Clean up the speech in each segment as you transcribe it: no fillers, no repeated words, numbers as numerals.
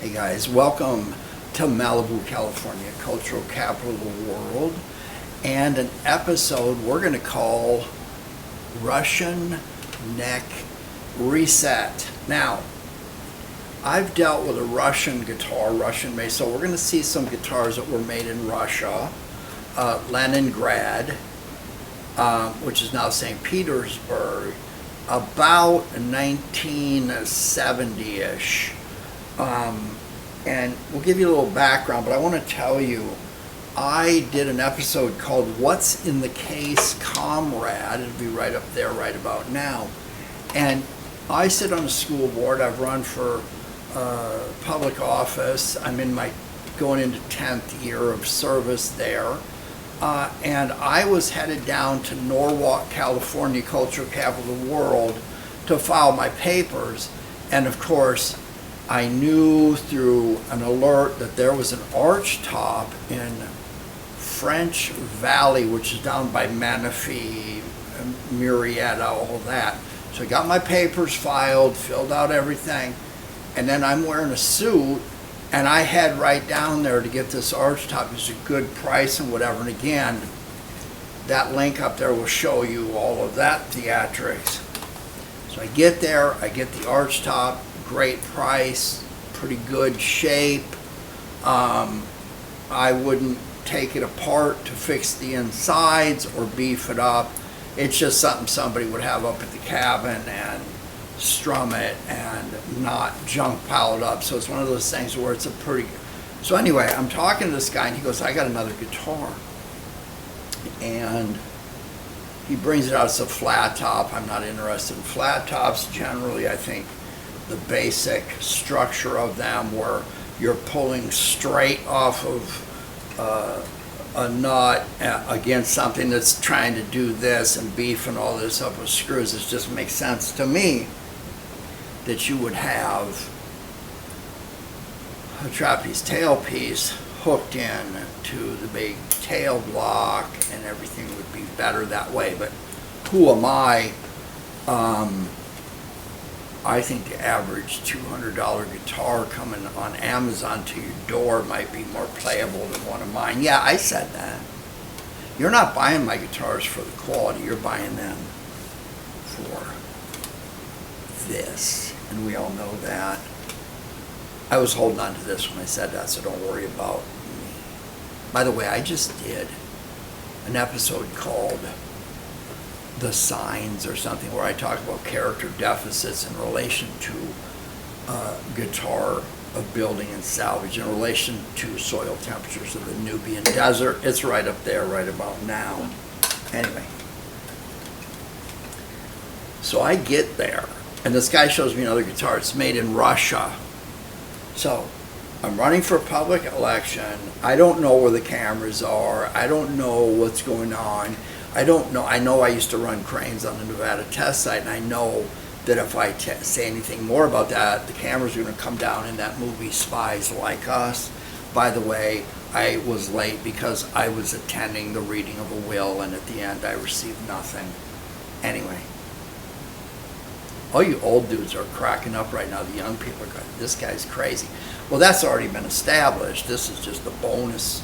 Hey guys, welcome to Malibu, California, cultural capital of the world, and an episode we're going to call Russian Neck Reset. Now, I've dealt with a Russian guitar, Russian made, so we're going to see some guitars that were made in Russia, Leningrad, which is now St. Petersburg, about 1970-ish. And we'll give you a little background, but I want to tell you, I did an episode called What's in the Case, Comrade? It'll be right up there right about now. And I sit on the school board. I've run for public office. I'm going into 10th year of service there. And I was headed down to Norwalk, California, cultural capital of the world, to file my papers. And of course, I knew through an alert that there was an arch top in French Valley, which is down by Menifee, Murrieta, all that. So I got my papers filed, filled out everything, and then I'm wearing a suit, and I head right down there to get this arch top. It's a good price and whatever. And again, that link up there will show you all of that theatrics. So I get there, I get the arch top, great price, pretty good shape. I wouldn't take it apart to fix the insides or beef it up. It's just something somebody would have up at the cabin and strum it and not junk pile it up. So it's one of those things where it's a pretty... So anyway, I'm talking to this guy and he goes, I got another guitar. And he brings it out. It's a flat top. I'm not interested in flat tops. Generally, I think the basic structure of them where you're pulling straight off of a nut against something that's trying to do this and beefing all this up with screws. It just makes sense to me that you would have a trapeze tailpiece hooked in to the big tail block and everything would be better that way. But who am I? I think the average $200 guitar coming on Amazon to your door might be more playable than one of mine. Yeah, I said that. You're not buying my guitars for the quality. You're buying them for this. And we all know that. I was holding on to this when I said that, so don't worry about me. By the way, I just did an episode called The Signs or something where I talk about character deficits in relation to guitar building and salvage in relation to soil temperatures of the Nubian desert. It's right up there right about now. Anyway, so I get there and this guy shows me another guitar. It's made in Russia. So I'm running for a public election. I don't know where the cameras are. I don't know what's going on. I don't know. I know I used to run cranes on the Nevada test site, and I know that if I say anything more about that, the cameras are going to come down in that movie Spies Like Us. By the way, I was late because I was attending the reading of a will, and at the end I received nothing. Anyway, all you old dudes are cracking up right now. The young people are going, this guy's crazy. Well, that's already been established. This is just the bonus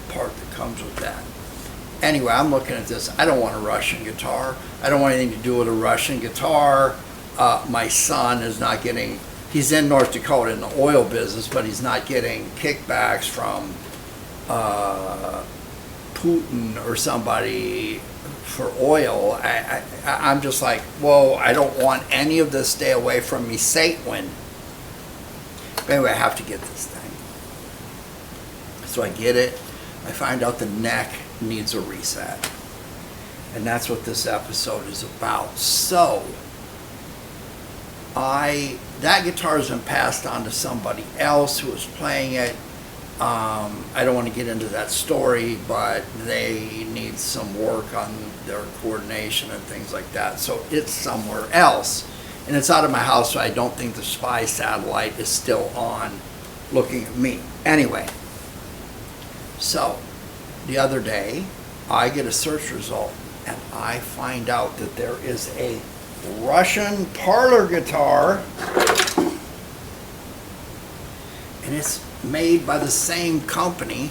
part that comes with that. Anyway, I'm looking at this. I don't want a Russian guitar. I don't want anything to do with a Russian guitar. My son is not getting, he's in North Dakota in the oil business, but he's not getting kickbacks from Putin or somebody for oil. I'm just like, whoa, I don't want any of this. Stay away from me, Satan. But anyway, I have to get this thing. So I get it. I find out the neck needs a reset. And that's what this episode is about. So, that guitar has been passed on to somebody else who is playing it. I don't want to get into that story, but they need some work on their coordination and things like that. So it's somewhere else. And it's out of my house, so I don't think the spy satellite is still on looking at me. Anyway, so the other day, I get a search result, and I find out that there is a Russian parlor guitar and it's made by the same company,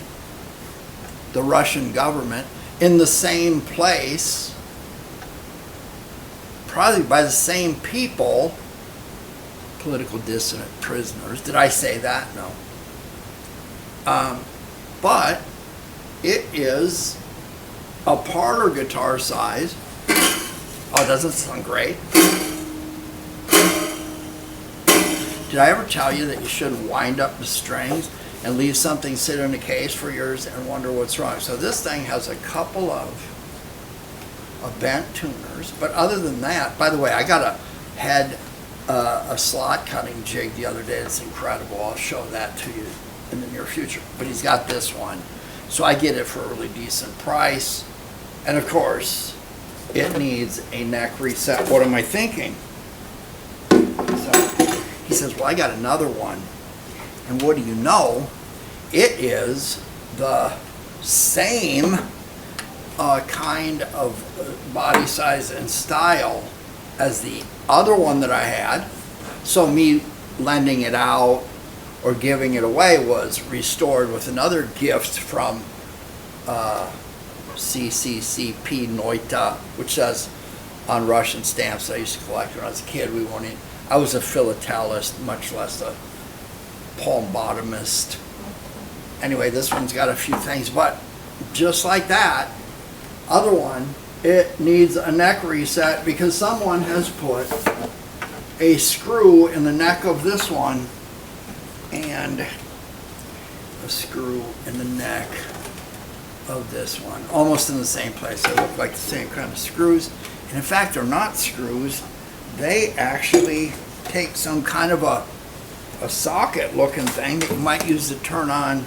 the Russian government, in the same place, probably by the same people, political dissident prisoners. Did I say that? No. But it is a parlor guitar size. Oh, doesn't it sound great? Did I ever tell you that you shouldn't wind up the strings and leave something sit in a case for years and wonder what's wrong? So this thing has a couple of bent tuners, but other than that, by the way, I got a slot cutting jig the other day. It's incredible. I'll show that to you in the near future. But he's got this one, so I get it for a really decent price. And of course, it needs a neck reset. What am I thinking? So he says, well, I got another one. And what do you know? It is the same kind of body size and style as the other one that I had. So me lending it out or giving it away was restored with another gift from CCCP Noita, which says on Russian stamps I used to collect when I was a kid. I was a philatelist, much less a palm-bottomist. Anyway, this one's got a few things, but just like that, other one, it needs a neck reset because someone has put a screw in the neck of this one and a screw in the neck of this one, almost in the same place. They look like the same kind of screws, and in fact they're not screws. They actually take some kind of a socket looking thing that you might use to turn on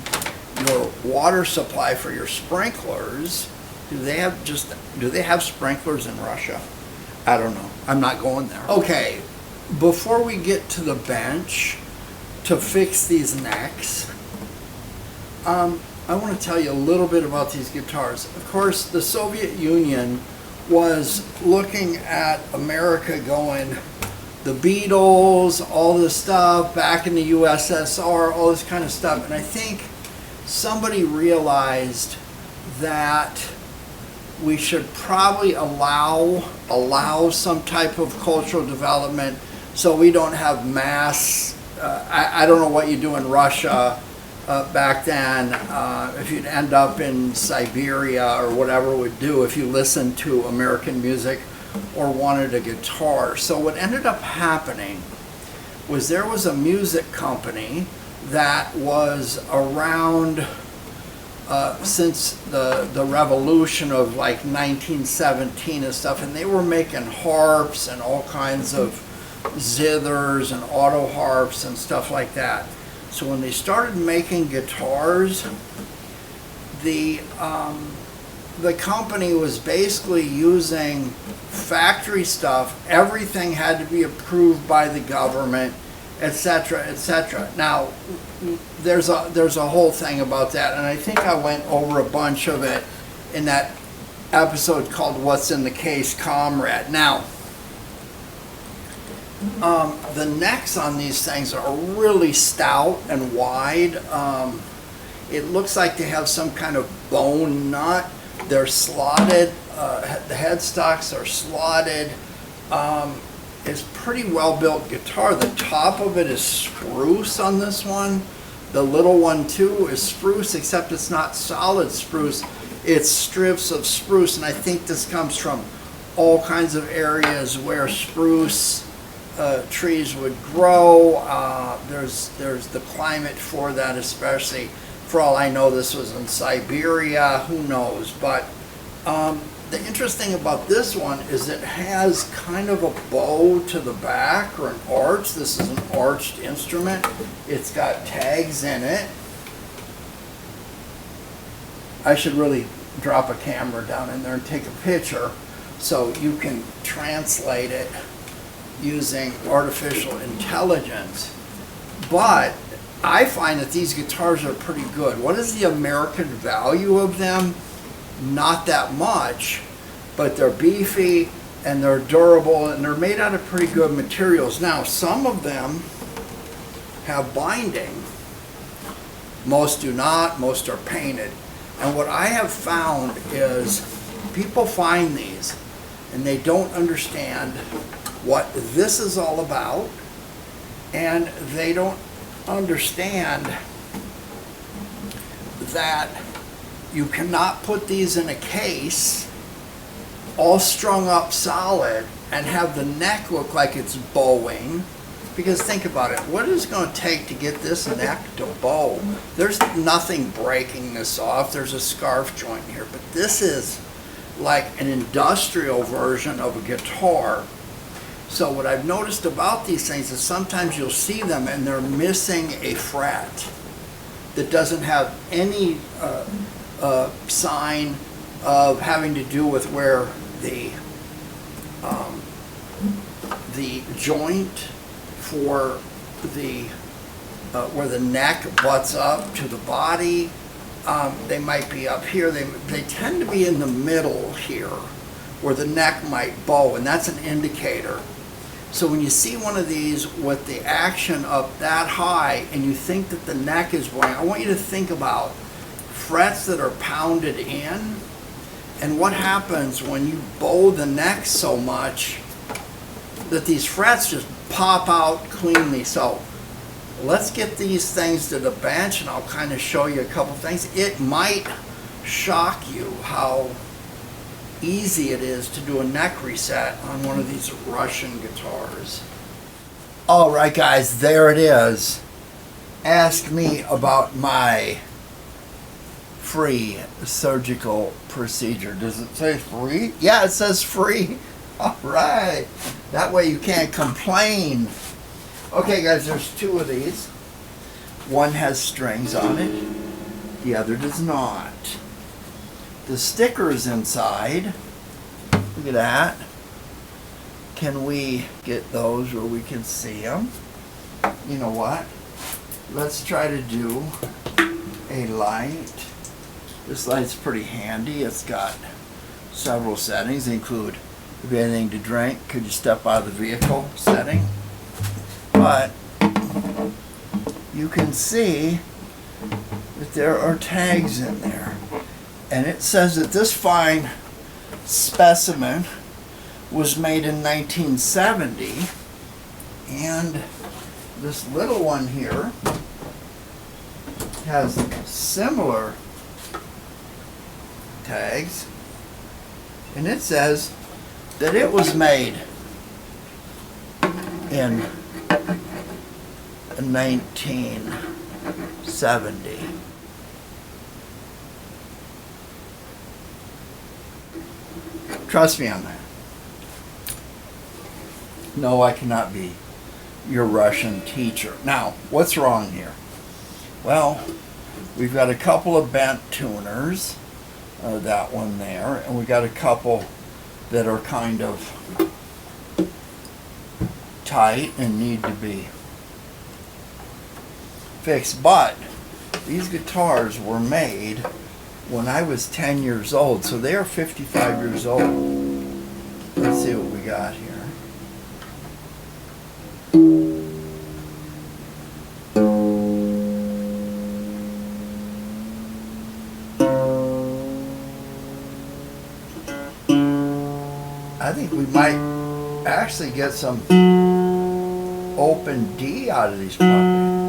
your water supply for your sprinklers. Do they have sprinklers in Russia? I don't know. I'm not going there. Okay, before we get to the bench to fix these necks, I want to tell you a little bit about these guitars. Of course, the Soviet Union was looking at America going, the Beatles, all this stuff, back in the USSR, all this kind of stuff. And I think somebody realized that we should probably allow some type of cultural development so we don't have mass, I don't know what you do in Russia back then, if you'd end up in Siberia or whatever it would do if you listened to American music or wanted a guitar. So what ended up happening was there was a music company that was around since the revolution of like 1917 and stuff, and they were making harps and all kinds of zithers and auto harps and stuff like that. So when they started making guitars, the company was basically using factory stuff. Everything had to be approved by the government, etc., etc. Now, there's a whole thing about that, and I think I went over a bunch of it in that episode called "What's in the Case, Comrade?" Now, the necks on these things are really stout and wide. It looks like they have some kind of bone nut. They're slotted. The headstocks are slotted. It's pretty well built guitar. The top of it is spruce on this one. The little one too is spruce, except it's not solid spruce. It's strips of spruce, and I think this comes from all kinds of areas where spruce trees would grow. There's the climate for that, especially. For all I know, this was in Siberia. Who knows? But the interesting about this one is it has kind of a bow to the back, or an arch. This is an arched instrument. It's got tags in it. I should really drop a camera down in there and take a picture so you can translate it using artificial intelligence. But I find that these guitars are pretty good. What is the American value of them? Not that much, but they're beefy and they're durable and they're made out of pretty good materials. Now, some of them have binding, Most do not, most are painted. And what I have found is people find these and they don't understand what this is all about, and they don't understand that you cannot put these in a case all strung up solid and have the neck look like it's bowing. Because think about it, what is it going to take to get this neck to bow? There's nothing breaking this off. There's a scarf joint here, but this is like an industrial version of a guitar. So what I've noticed about these things is sometimes you'll see them and they're missing a fret that doesn't have any sign of having to do with where the joint for the where the neck butts up to the body. They might be up here. They tend to be in the middle here where the neck might bow, and that's an indicator. So when you see one of these with the action up that high and you think that the neck is bowing, I want you to think about frets that are pounded in and what happens when you bow the neck so much that these frets just pop out cleanly. So let's get these things to the bench and I'll kind of show you a couple things. It might shock you how easy it is to do a neck reset on one of these Russian guitars. All right, guys, there it is. Ask me about my free surgical procedure. Does it say free? Yeah, it says free. All right. That way you can't complain. Okay, guys, there's two of these. One has strings on it. The other does not. The stickers inside, look at that. Can we get those where we can see them? You know what? Let's try to do a light. This light's pretty handy. It's got several settings, include if you have anything to drink, could you step out of the vehicle setting. But you can see that there are tags in there. And it says that this fine specimen was made in 1970, and this little one here has similar tags, and it says that it was made in 1970. Trust me on that. No, I cannot be your Russian teacher. Now, what's wrong here? Well, we've got a couple of bent tuners, that one there, and we got a couple that are kind of tight and need to be fixed. But these guitars were made when I was 10 years old, so they are 55 years old. Let's see what we got here. I think we might actually get some open D out of these puppies.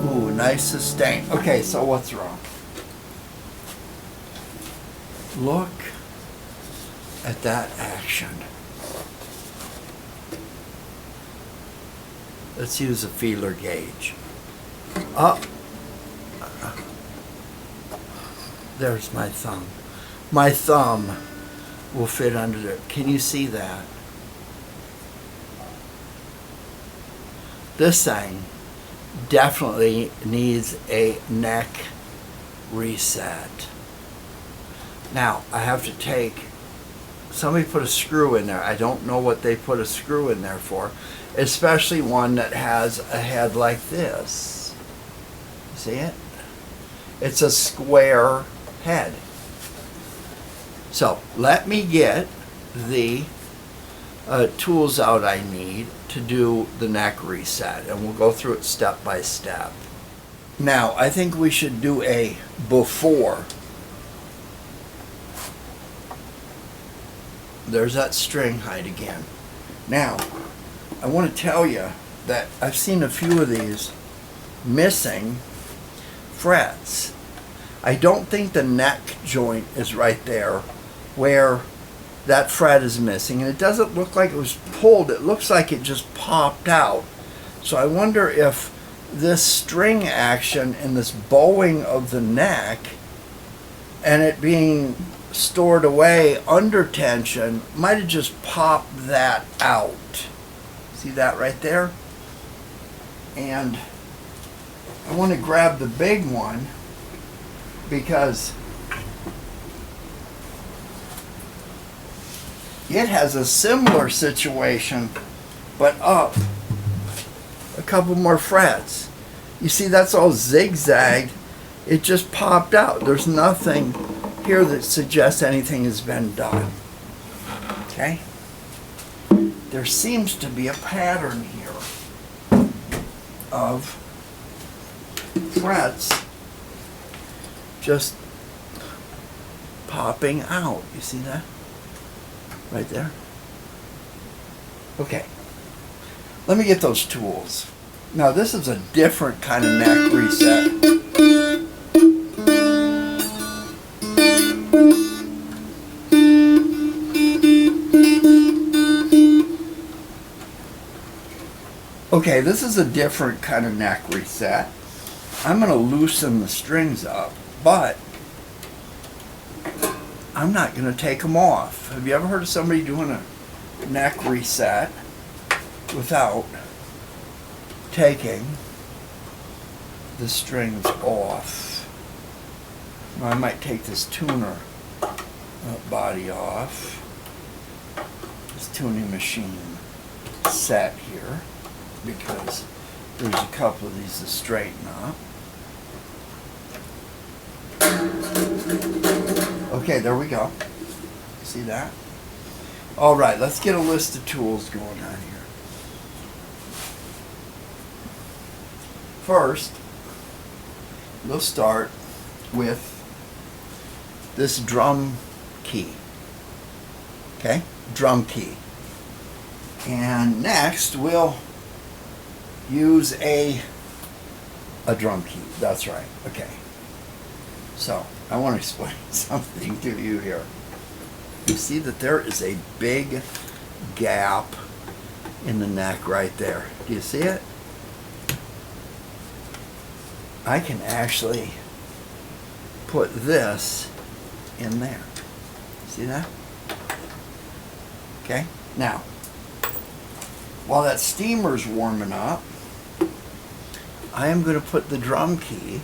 Ooh, nice sustain. Okay, so what's wrong? Look at that action. Let's use a feeler gauge. Up. There's my thumb. My thumb will fit under there. Can you see that? This thing definitely needs a neck reset. Now, I have to take, somebody put a screw in there. I don't know what they put a screw in there for, especially one that has a head like this. See it? It's a square head. So let me get the tools out I need to do the neck reset, and we'll go through it step by step. Now, I think we should do a before. There's that string height again. Now, I want to tell you that I've seen a few of these missing frets. I don't think the neck joint is right there where that fret is missing, and it doesn't look like it was pulled. It looks like it just popped out. So I wonder if this string action and this bowing of the neck and it being stored away under tension might have just popped that out. See that right there? And I want to grab the big one because it has a similar situation, but up a couple more frets. You see, that's all zigzagged. It just popped out. There's nothing here that suggests anything has been done. Okay? There seems to be a pattern here of frets just popping out. You see that? Right there. Okay. Let me get those tools. Now this is a different kind of neck reset. Okay, this is a different kind of neck reset. I'm going to loosen the strings up, but I'm not going to take them off. Have you ever heard of somebody doing a neck reset without taking the strings off? I might take this tuner body off, this tuning machine set here, because there's a couple of these to straighten up. Okay, there we go. See that? All right, let's get a list of tools going on here. First, we'll start with this drum key. Okay? Drum key. And next, we'll use a drum key. That's right. Okay. So, I want to explain something to you here. You see that there is a big gap in the neck right there. Do you see it? I can actually put this in there. See that? Okay. Now, while that steamer's warming up, I am going to put the drum key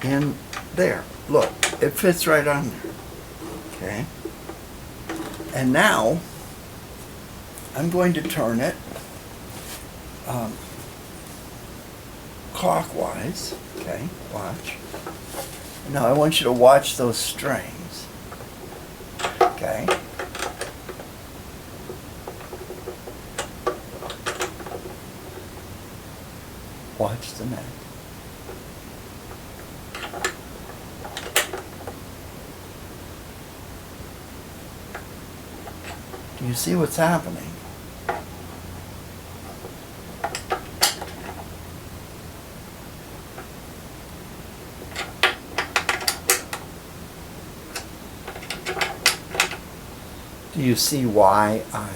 in there. Look, it fits right on there. Okay. And now, I'm going to turn it clockwise. Okay, watch. Now I want you to watch those strings. Okay. Watch the neck. Do you see what's happening? Do you see why I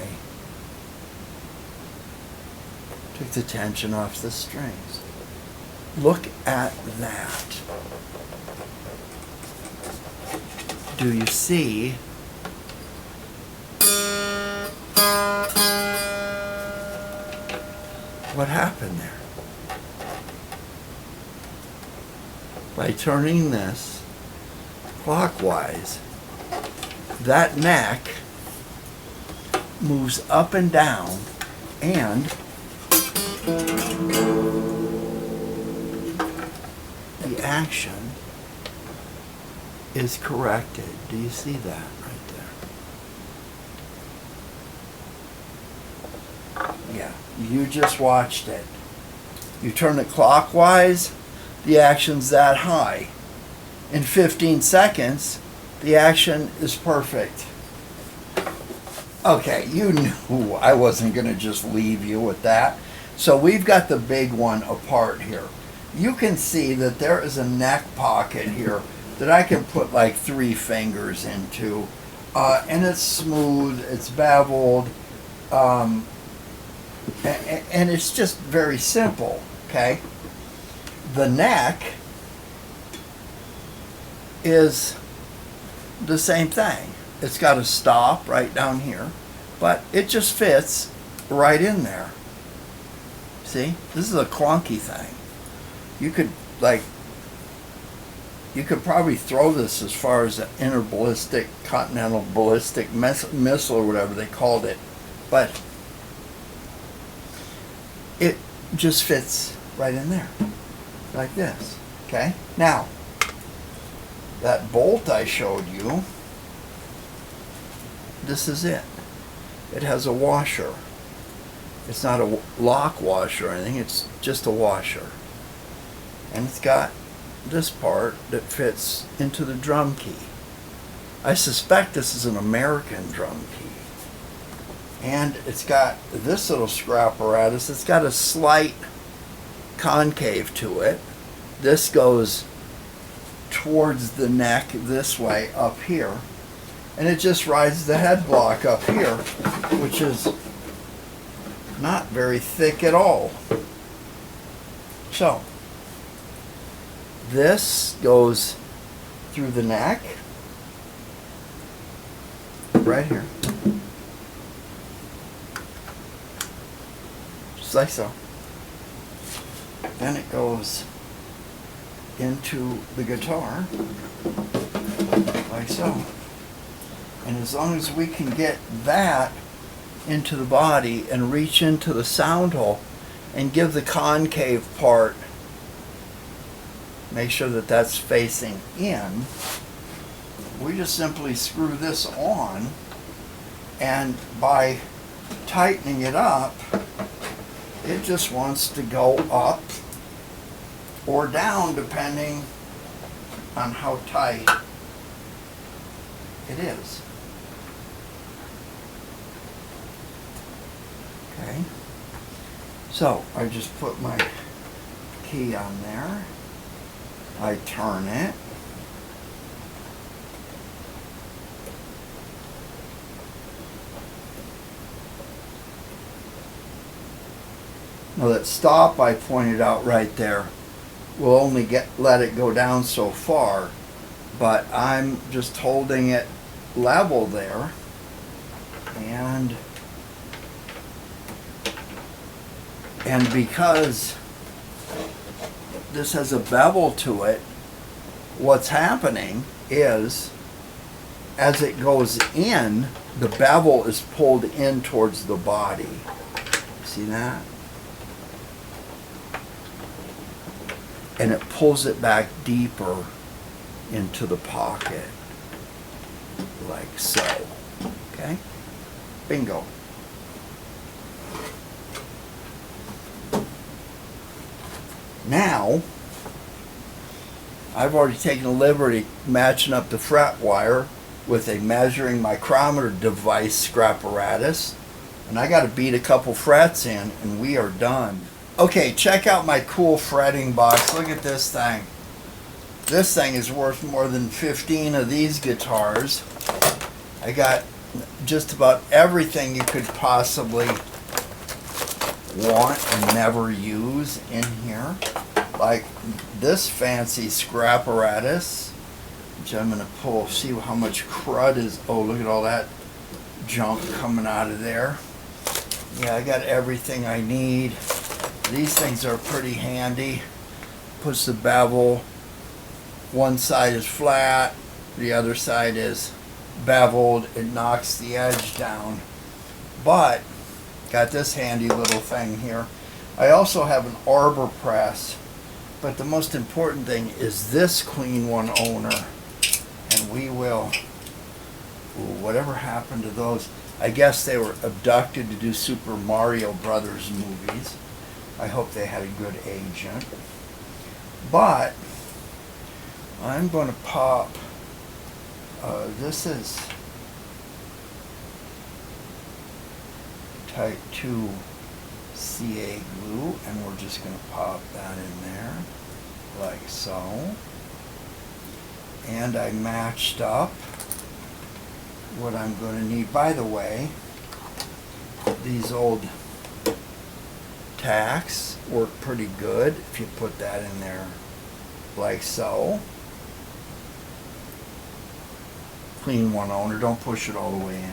took the tension off the strings? Look at that. Do you see what happened there? By turning this clockwise, that neck moves up and down, and the action is corrected. Do you see that right there? Yeah, you just watched it. You turn it clockwise, the action's that high. In 15 seconds, the action is perfect. Okay, you knew I wasn't going to just leave you with that. So we've got the big one apart here. You can see that there is a neck pocket here that I can put like 3 fingers into. And it's smooth, it's beveled, and it's just very simple, okay? The neck is the same thing. It's got a stop right down here, but it just fits right in there. See, this is a clunky thing. You could probably throw this as far as the interballistic, continental ballistic missile or whatever they called it, but it just fits right in there, like this, okay? Now, that bolt I showed you, this is it. It has a washer. It's not a lock washer or anything, it's just a washer. And it's got this part that fits into the drum key. I suspect this is an American drum key. And it's got this little scrap apparatus. It's got a slight concave to it. This goes towards the neck this way up here. And it just rides the head block up here, which is not very thick at all. So, this goes through the neck, right here, just like so. Then it goes into the guitar, like so. And as long as we can get that into the body and reach into the sound hole and give the concave part, make sure that that's facing in, we just simply screw this on, and by tightening it up, it just wants to go up or down depending on how tight it is. Okay, so I just put my key on there, I turn it, now that stop I pointed out right there will only let it go down so far, but I'm just holding it level there, and because this has a bevel to it, what's happening is as it goes in, the bevel is pulled in towards the body. See that? And it pulls it back deeper into the pocket, like so. Okay? Bingo. Now, I've already taken a liberty matching up the fret wire with a measuring micrometer device scrap apparatus, and I got to beat a couple frets in and we are done. Okay, check out my cool fretting box. Look at this thing. This thing is worth more than 15 of these guitars. I got just about everything you could possibly want and never use in here. Like this fancy scrap apparatus, which I'm going to pull, see how much crud is. Oh, look at all that junk coming out of there. Yeah, I got everything I need. These things are pretty handy. Puts the bevel. One side is flat, the other side is beveled. It knocks the edge down. But got this handy little thing here. I also have an arbor press But the most important thing is this Queen One owner, and we will, ooh, whatever happened to those? I guess they were abducted to do Super Mario Brothers movies. I hope they had a good agent. But I'm going to pop, this is Type 2 CA glue, and we're just going to pop that in there like so. And I matched up what I'm going to need. By the way, these old tacks work pretty good if you put that in there like so. Clean one owner, don't push it all the way in.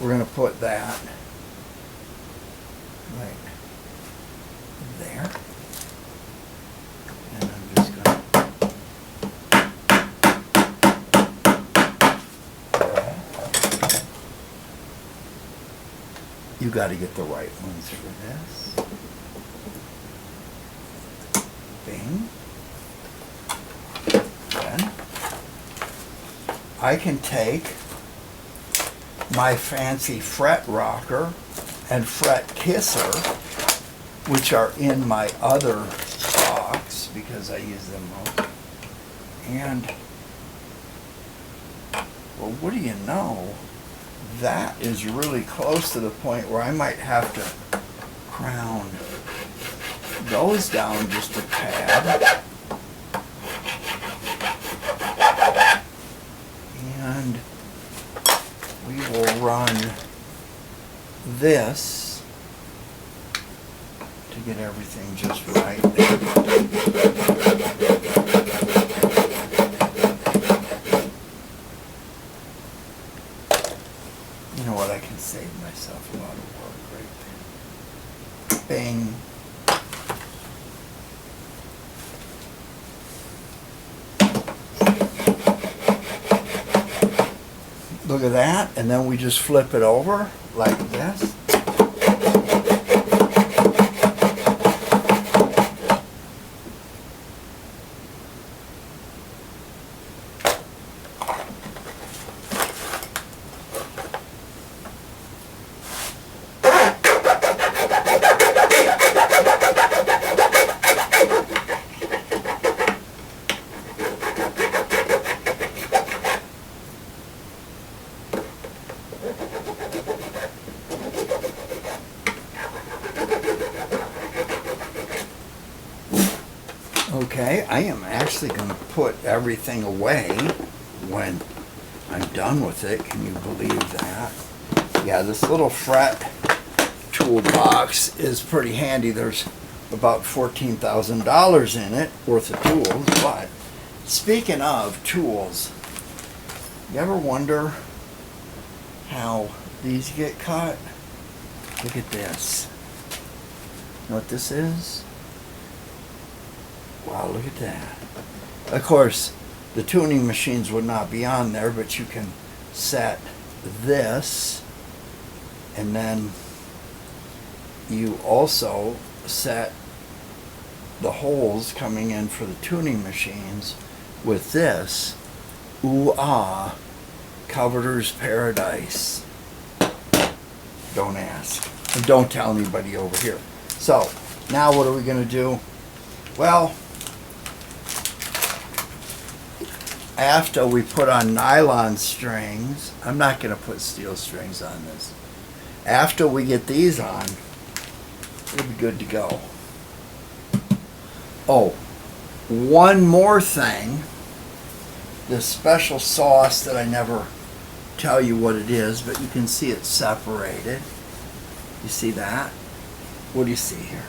We're going to put that right there. And I'm just going to you got to get the right ones for this. Bing. Then I can take my fancy fret rocker and fret kisser, which are in my other box because I use them most. And, well, what do you know? That is really close to the point where I might have to crown those down just a tad. And we will run this to get everything just right there. You know what, I can save myself a lot of work right there. Bing. Look at that, and then we just flip it over like this. Okay, I am actually going to put everything away when I'm done with it. Can you believe that? Yeah, this little fret toolbox is pretty handy. There's about $14,000 in it worth of tools. But speaking of tools, you ever wonder how these get cut? Look at this. You know what this is? Wow, look at that. Of course, the tuning machines would not be on there, but you can set this, and then you also set the holes coming in for the tuning machines with this. Ooh ah, Coveter's Paradise. Don't ask. And don't tell anybody over here. So, now what are we going to do? Well, after we put on nylon strings, I'm not going to put steel strings on this. After we get these on, it'll be good to go. Oh, one more thing. This special sauce that I never tell you what it is, but you can see it separated. You see that? What do you see here?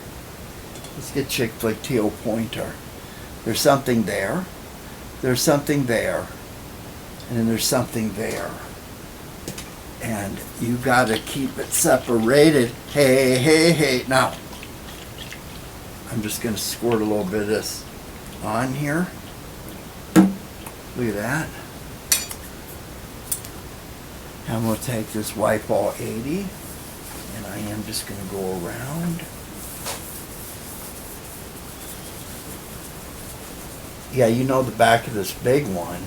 Let's get Chick-fil-A Teal Pointer. There's something there. There's something there, and then there's something there. And you gotta keep it separated. Hey, hey, hey. Now, I'm just gonna squirt a little bit of this on here. Look at that. I'm gonna take this Wipe All 80, and I am just gonna go around Yeah, you know the back of this big one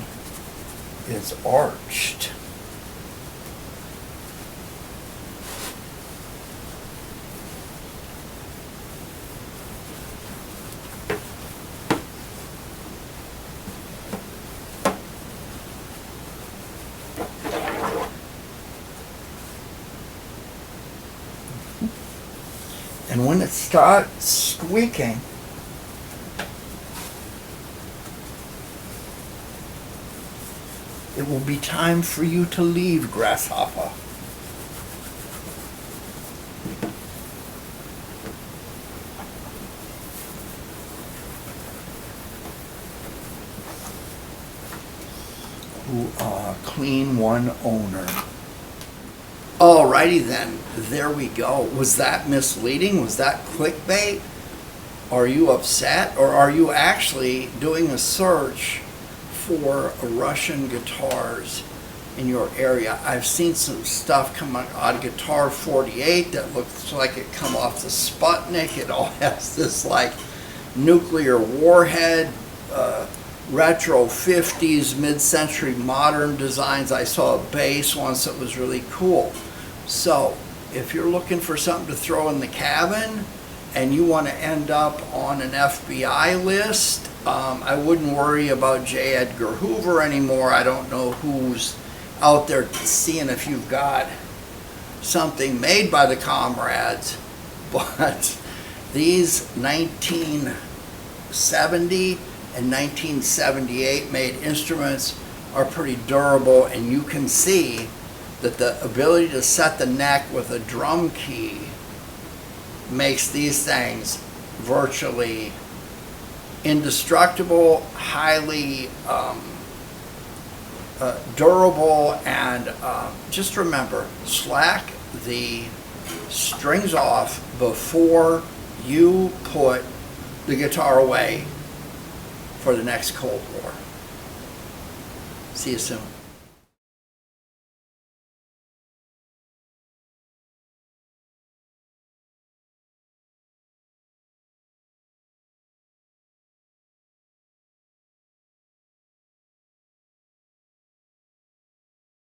is arched. And when it starts squeaking, it will be time for you to leave, Grasshopper. Clean one owner. Alrighty then, there we go. Was that misleading? Was that clickbait? Are you upset? Or are you actually doing a search for Russian guitars in your area? I've seen some stuff come out of Guitar 48 that looks like it come off the Sputnik. It all has this like nuclear warhead, retro 50s, mid-century modern designs. I saw a bass once that was really cool. So if you're looking for something to throw in the cabin and you want to end up on an FBI list, I wouldn't worry about J. Edgar Hoover anymore. I don't know who's out there seeing if you've got something made by the comrades, but these 1970 and 1978 made instruments are pretty durable, and you can see that the ability to set the neck with a drum key makes these things virtually indestructible, highly durable, and just remember, slack the strings off before you put the guitar away for the next Cold War. See you soon.